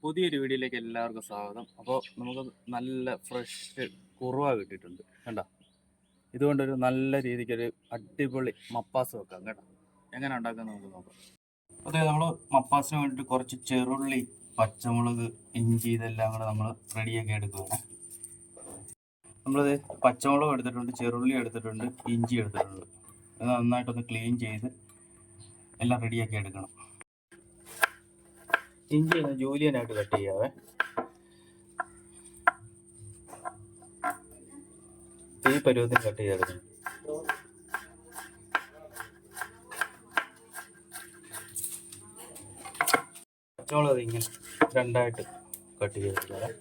പുതിയൊരു വീഡിയോയിലേക്ക് എല്ലാവർക്കും സ്വാഗതം. അപ്പോൾ നമുക്ക് നല്ല ഫ്രഷ് കുറുവ കിട്ടിയിട്ടുണ്ട് കണ്ടോ. ഇതുകൊണ്ടൊരു നല്ല രീതിക്കൊരു അടിപൊളി മപ്പാസ് വെക്കാം കേട്ടോ. എങ്ങനെ ഉണ്ടാക്കാൻ നമുക്ക് നോക്കാം. അതെ, നമ്മൾ മപ്പാസിന് വേണ്ടിയിട്ട് കുറച്ച് ചെറുള്ളി, പച്ചമുളക്, ഇഞ്ചി ഇതെല്ലാം കൂടെ നമ്മൾ റെഡിയാക്കി എടുക്കുകയാണ്. നമ്മളത് പച്ചമുളക് എടുത്തിട്ടുണ്ട്, ചെറുള്ളി എടുത്തിട്ടുണ്ട്, ഇഞ്ചി എടുത്തിട്ടുണ്ട്. അത് നന്നായിട്ടൊന്ന് ക്ലീൻ ചെയ്ത് എല്ലാം റെഡിയാക്കി എടുക്കണം. ഇഞ്ചി ഒന്ന് ജൂലിയനായിട്ട് കട്ട് ചെയ്യാവേ. ഈ പരുവത്തിന് കട്ട് ചെയ്തെടുക്കണം. പച്ചമുളക് ഇങ്ങനെ രണ്ടായിട്ട് കട്ട് ചെയ്തെടുക്കാം.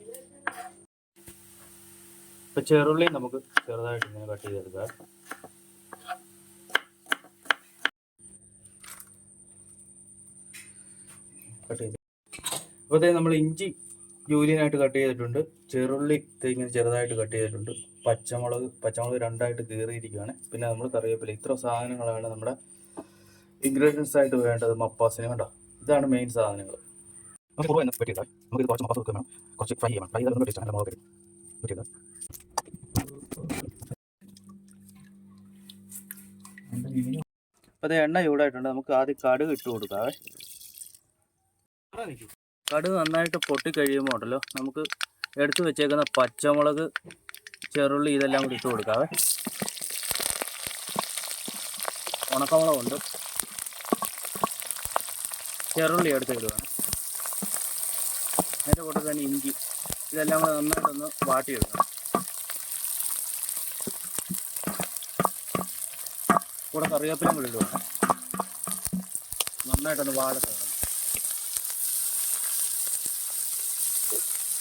ഇപ്പം ചെറുള്ളി നമുക്ക് ചെറുതായിട്ട് ഇങ്ങനെ കട്ട് ചെയ്തെടുക്കാം. അപ്പോൾ നമ്മൾ ഇഞ്ചി ജൂലിയനായിട്ട് കട്ട് ചെയ്തിട്ടുണ്ട്, ചെറുള്ളി ഇങ്ങനെ ചെറുതായിട്ട് കട്ട് ചെയ്തിട്ടുണ്ട്, പച്ചമുളക് രണ്ടായിട്ട് കീറിയിരിക്കുകയാണ്. പിന്നെ നമ്മൾ കറിവേപ്പില. ഇത്ര സാധനങ്ങളാണ് നമ്മുടെ ഇൻഗ്രീഡിയൻസ് ആയിട്ട് വേണ്ടത് മപ്പാസിന്. കണ്ടോ, ഇതാണ് മെയിൻ സാധനങ്ങൾ. നമുക്ക് പറ്റിയില്ല, നമുക്ക് കുറച്ച് മപ്പാസ് വെക്കണം, കുറച്ച് ഫ്രൈ ചെയ്യണം. ഫ്രൈ ചെയ്താൽ ടേസ്റ്റ് നല്ല മുളക് പറ്റില്ല. അപ്പോൾ അത് എണ്ണ ചൂടായിട്ടുണ്ട്. നമുക്ക് ആദ്യം കടുക് ഇട്ട് കൊടുക്കാവേ. കടുക് നന്നായിട്ട് പൊട്ടിക്കഴിയുമ്പോൾ ഉണ്ടല്ലോ, നമുക്ക് എടുത്തു വെച്ചേക്കുന്ന പച്ചമുളക്, ചെറുള്ളി ഇതെല്ലാം കൂടി ഇട്ട് കൊടുക്കാവേ. ഉണക്കമുളകുണ്ട്, ചെറുള്ളി എടുത്ത് ഇടുകയാണ്. അതിൻ്റെ കൂടെ തന്നെ ഇഞ്ചി ഇതെല്ലാം കൂടെ നന്നായിട്ടൊന്ന് വാട്ടിയെടുക്കണം. കൂടെ കറിവേപ്പിലയും കൂടി ഇടുകയാണ്. നന്നായിട്ടൊന്ന് വാടണം.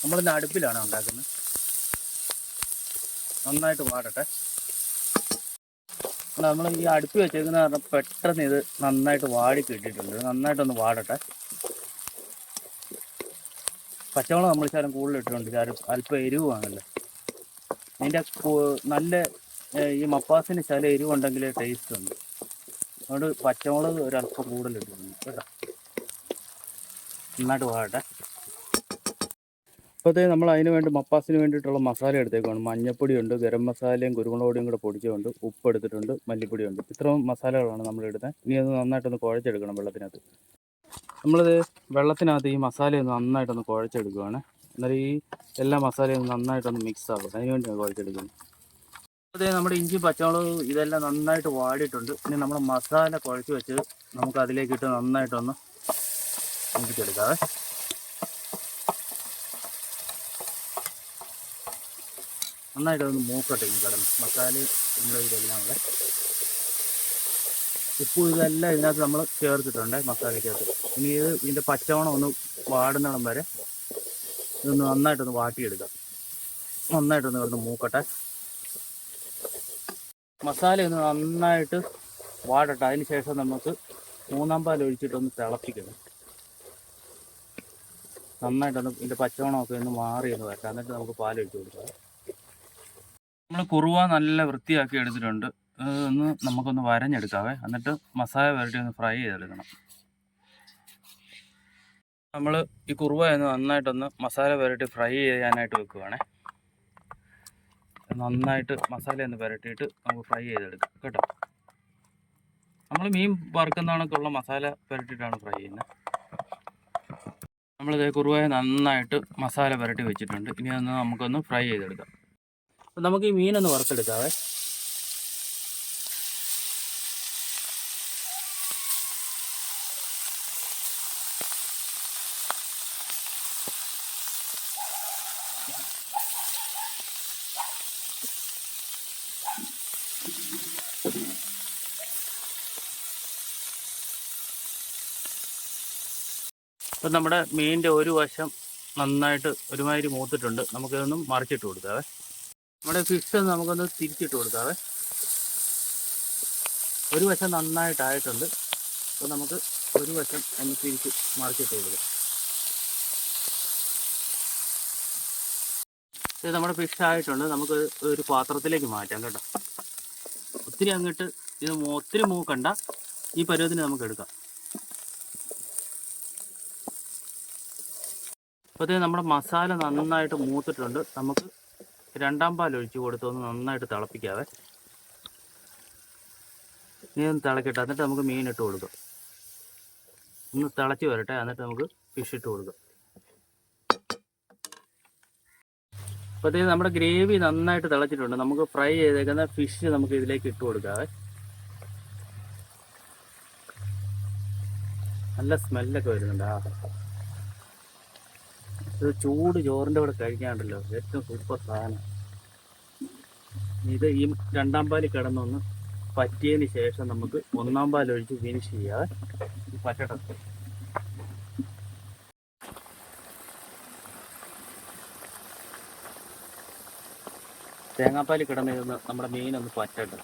നമ്മളിന്ന് അടുപ്പിലാണ് ഉണ്ടാക്കുന്നത്. നന്നായിട്ട് വാടട്ടെ. നമ്മൾ ഈ അടുപ്പ് വെച്ചേക്കുന്ന കാരണം പെട്ടെന്ന് ഇത് നന്നായിട്ട് വാടി കിട്ടിയിട്ടുണ്ട്. നന്നായിട്ടൊന്ന് വാടട്ടെ. പച്ചമുളക് നമ്മൾ ശകലം കൂടുതൽ ഇട്ടിട്ടുണ്ട്, അല്പം എരിവാണല്ലോ. അതിൻ്റെ നല്ല ഈ മപ്പാസിന് ശകലം എരിവുണ്ടെങ്കിൽ ടേസ്റ്റ് ഉണ്ട്. അതുകൊണ്ട് പച്ചമുളക് ഒരല്പം കൂടുതൽ ഇട്ടിട്ടുണ്ട് കേട്ടോ. നന്നായിട്ട് വാടട്ടെ. അപ്പോൾ നമ്മൾ അതിന് വേണ്ടി മപ്പാസിന് വേണ്ടിയിട്ടുള്ള മസാല എടുത്തേക്കാണ്. മഞ്ഞപ്പൊടിയുണ്ട്, ഗരം മസാലയും കുരുമുളക് പൊടിയും കൂടെ പൊടിച്ചുകൊണ്ട്, ഉപ്പ് എടുത്തിട്ടുണ്ട്, മല്ലിപ്പൊടിയുണ്ട്. ഇത്രയും മസാലകളാണ് നമ്മൾ ഇടുന്നത്. ഇനി അത് നന്നായിട്ടൊന്ന് കുഴച്ചെടുക്കണം വെള്ളത്തിനകത്ത്. നമ്മളിത് വെള്ളത്തിനകത്ത് ഈ മസാലയൊന്ന് നന്നായിട്ടൊന്ന് കുഴച്ചെടുക്കുകയാണ്. എന്നാൽ ഈ എല്ലാ മസാലയും നന്നായിട്ടൊന്ന് മിക്സ് ആകും. അതിന് വേണ്ടിയാണ് കുഴച്ചെടുക്കുന്നത്. അതേ, നമ്മുടെ ഇഞ്ചി പച്ചമുളക് ഇതെല്ലാം നന്നായിട്ട് വാടിയിട്ടുണ്ട്. ഇനി നമ്മൾ മസാല കുഴച്ച് വെച്ച് നമുക്ക് അതിലേക്കിട്ട് നന്നായിട്ടൊന്ന് മുട്ടിച്ചെടുക്കാവേ. നന്നായിട്ടൊന്ന് മൂക്കട്ടെ ഇനി കിടന്ന് മസാല നമ്മുടെ ഇതെല്ലാം കൂടെ. ഉപ്പും ഇതെല്ലാം ഇതിനകത്ത് നമ്മൾ ചേർത്തിട്ടുണ്ട് മസാലയ്ക്കകത്ത്. ഇനി ഇതിൻ്റെ പച്ചമണം ഒന്ന് വാടുന്നിടം വരെ ഇതൊന്ന് നന്നായിട്ടൊന്ന് വാട്ടിയെടുക്കാം. നന്നായിട്ടൊന്ന് കിടന്ന് മൂക്കട്ടെ. മസാലയൊന്ന് നന്നായിട്ട് വാടട്ടെ. അതിന് ശേഷം നമുക്ക് മൂന്നാം പാൽ ഒഴിച്ചിട്ടൊന്ന് തിളപ്പിക്കണം. നന്നായിട്ടൊന്ന് ഇതിൻ്റെ പച്ചമണമൊക്കെ ഒന്ന് മാറിയൊന്ന് വരട്ടെ. എന്നിട്ട് നമുക്ക് പാലൊഴിച്ച് കൊടുക്കാം. നമ്മൾ കുറുവ നല്ല വൃത്തിയാക്കി എടുത്തിട്ടുണ്ട്. ഒന്ന് നമുക്കൊന്ന് വരഞ്ഞെടുക്കാവേ. എന്നിട്ട് മസാല വരട്ടി ഒന്ന് ഫ്രൈ ചെയ്തെടുക്കണം. നമ്മൾ ഈ കുറുവ ഒന്ന് നന്നായിട്ടൊന്ന് മസാല വരട്ടി ഫ്രൈ ചെയ്യാനായിട്ട് വെക്കുവാണേ. നന്നായിട്ട് മസാല ഒന്ന് വരട്ടിയിട്ട് നമുക്ക് ഫ്രൈ ചെയ്തെടുക്കാം കേട്ടോ. നമ്മൾ മീൻ വറുക്കുന്ന കണക്കുള്ള മസാല വരട്ടിയിട്ടാണ് ഫ്രൈ ചെയ്യുന്നത്. നമ്മളിത് കുറുവയെ നന്നായിട്ട് മസാല വരട്ടി വെച്ചിട്ടുണ്ട്. ഇനി ഒന്ന് നമുക്കൊന്ന് ഫ്രൈ ചെയ്തെടുക്കാം. അപ്പം നമുക്ക് ഈ മീനൊന്ന് വറുത്തെടുക്കാവേ. ഇപ്പം നമ്മുടെ മീനിൻ്റെ ഒരു വശം നന്നായിട്ട് ഒരുമാതിരി മൂത്തിട്ടുണ്ട്. നമുക്കിതൊന്നും മറിച്ചിട്ട് കൊടുക്കാവേ. നമ്മുടെ ഫിഷ് നമുക്കൊന്ന് തിരിച്ചിട്ട് കൊടുക്കാവേ. ഒരു വശം നന്നായിട്ടായിട്ടുണ്ട്. അപ്പോൾ നമുക്ക് ഒരു വശം ഒന്ന് തിരിച്ച് മറിച്ചിട്ട് കൊടുക്കാം. ഇത് നമ്മുടെ ഫിഷ് ആയിട്ടുണ്ട്. നമുക്ക് ഒരു പാത്രത്തിലേക്ക് മാറ്റാം കേട്ടോ. ഒത്തിരി അങ്ങോട്ട് ഇത് ഒത്തിരി മൂക്കണ്ട. ഈ പരുവത്തിന് നമുക്ക് എടുക്കാം. അപ്പോൾ ഇത് നമ്മുടെ മസാല നന്നായിട്ട് മൂത്തിട്ടുണ്ട്. നമുക്ക് രണ്ടാം പാൽ ഒഴിച്ച് കൊടുത്തൊന്ന് നന്നായിട്ട് തിളപ്പിക്കാവേ. ഇനി ഒന്ന് തിളക്കട്ടെ, എന്നിട്ട് നമുക്ക് മീൻ ഇട്ട് കൊടുക്കാം. ഒന്ന് തിളച്ച് വരട്ടെ, എന്നിട്ട് നമുക്ക് ഫിഷ് ഇട്ട് കൊടുക്കാം. അപ്പോൾ ഇത് നമ്മുടെ ഗ്രേവി നന്നായിട്ട് തിളച്ചിട്ടുണ്ട്. നമുക്ക് ഫ്രൈ ചെയ്തേക്കുന്ന ഫിഷ് നമുക്ക് ഇതിലേക്ക് ഇട്ട് കൊടുക്കാവേ. നല്ല സ്മെല്ലൊക്കെ വരുന്നുണ്ട്. ഇത് ചൂട് ചോറിൻ്റെ കൂടെ കഴിക്കാനുണ്ടല്ലോ, ഏറ്റവും സൂപ്പർ സാധനം. ഇത് ഈ രണ്ടാം പാല് കിടന്നൊന്ന് പറ്റിയതിന് ശേഷം നമുക്ക് ഒന്നാം പാൽ ഒഴിച്ച് ഫിനിഷ് ചെയ്യാതെ പറ്റട്ടെ. തേങ്ങാപ്പാൽ കിടന്നിരുന്ന് നമ്മുടെ മീനൊന്ന് പറ്റട്ടെ.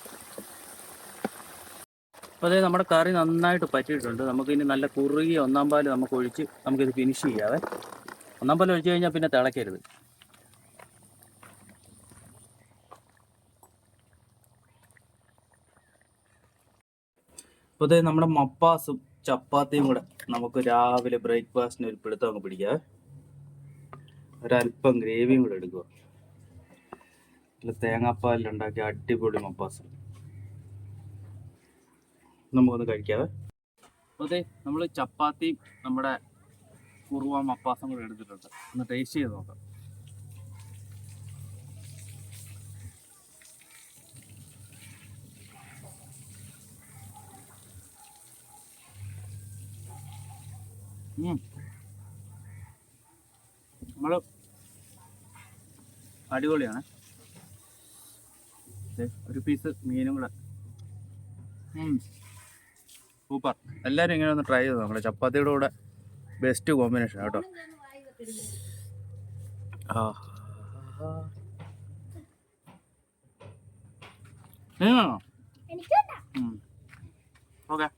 അപ്പോൾ അതേ നമ്മുടെ കറി നന്നായിട്ട് പറ്റിയിട്ടുണ്ട്. നമുക്കിനി നല്ല കുറുകിയ ഒന്നാം പാൽ നമുക്ക് ഒഴിച്ച് നമുക്കിത് ഫിനിഷ് ചെയ്യാവേ. ഒന്നാം പാൽ ഒഴിച്ച് കഴിഞ്ഞാൽ പിന്നെ തിളക്കരുത്. അപ്പോൾ അതേ നമ്മുടെ മപ്പാസും ചപ്പാത്തിയും കൂടെ നമുക്ക് രാവിലെ ബ്രേക്ക്ഫാസ്റ്റിന് ഒരു പിടുത്തം അങ്ങ് പിടിക്കാവേ. ഒരല്പം ഗ്രേവിയും കൂടെ എടുക്കുക. തേങ്ങാപ്പാലിലുണ്ടാക്കിയ അടിപൊളി മപ്പാസ് നമുക്കൊന്ന് കഴിക്കാവേ. അപ്പോൾ അതെ നമ്മൾ ചപ്പാത്തിയും നമ്മുടെ കുറുവ മപ്പാസും കൂടെ എടുത്തിട്ടുണ്ട്. ഒന്ന് ടേസ്റ്റ് ചെയ്ത് നോക്കാം. നമ്മൾ അടിപൊളിയാണ്. ഒരു പീസ് മീനും കൂടെ സൂപ്പർ. എല്ലാവരും ഇങ്ങനെ ഒന്ന് ട്രൈ ചെയ്ത് നോക്കണം. ചപ്പാത്തിയുടെ കൂടെ ബെസ്റ്റ് കോമ്പിനേഷൻ കേട്ടോ. ഓക്കെ.